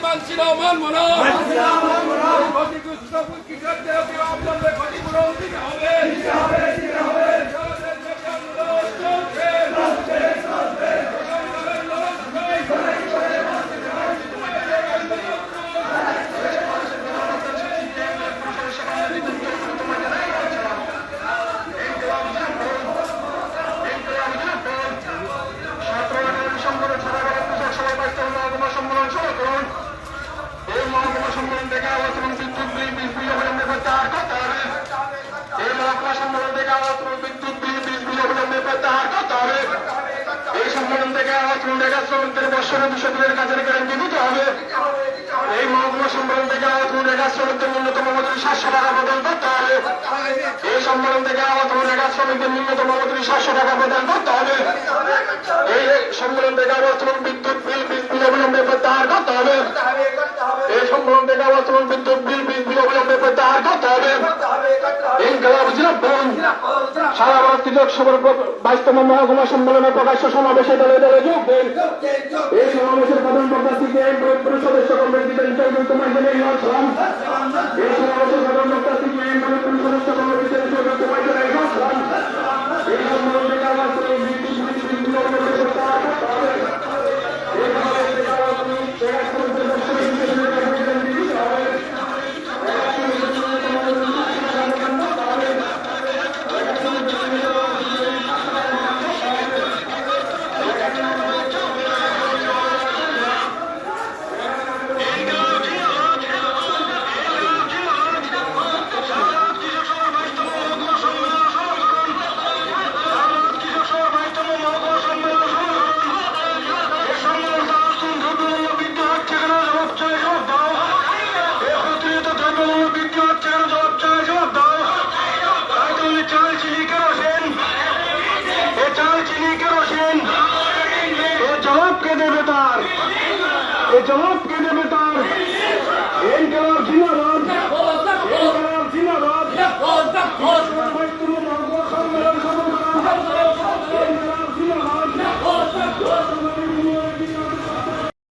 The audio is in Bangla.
মানছি না, মানব না। ক্ষতিগ্রস্ত কৃষকদের অবিলম্বে ক্ষতিপূরণ দিতে হবে। শ্রমিকদের কাছে গ্যারান্টি দিতে হবে। এই মহকুমা সম্মেলন থেকে আহত রেখা শ্রমিকদের ন্যূনতম মজুরি 700 টাকা প্রদান করতে হবে। এই সম্মেলন থেকে আহত রেখা শ্রমিকদের ন্যূনতম মজুরি 700 টাকা প্রদান করতে হবে। এই সম্মেলন থেকে আহত বিদ্যুৎ বিল অবিলম্বে প্রত্যাহার করতে হবে। এই সম্মেলন থেকে আহত বিদ্যুৎ বিল অবিলম্বে প্রত্যাহার করতে হবে। ইনকিলাব জিন্দাবাদ। সারা ভারত কৃষক সভার 22তম মহকুমা সম্মেলনে প্রকাশ্য সমাবেশে দলে দলে যোগ দেন। এই সমাবেশের প্রধান বক্তা সিপিআইএম ফরিদপুর সদস্য কংগ্রেস তোমার জন্য এই সমাবেশের প্রধান বক্তা সিপিআইএম ফরিদপুর সদস্য কংগ্রেস তোমার জন্য এই সম্মেলন থেকে আবার জবাব কে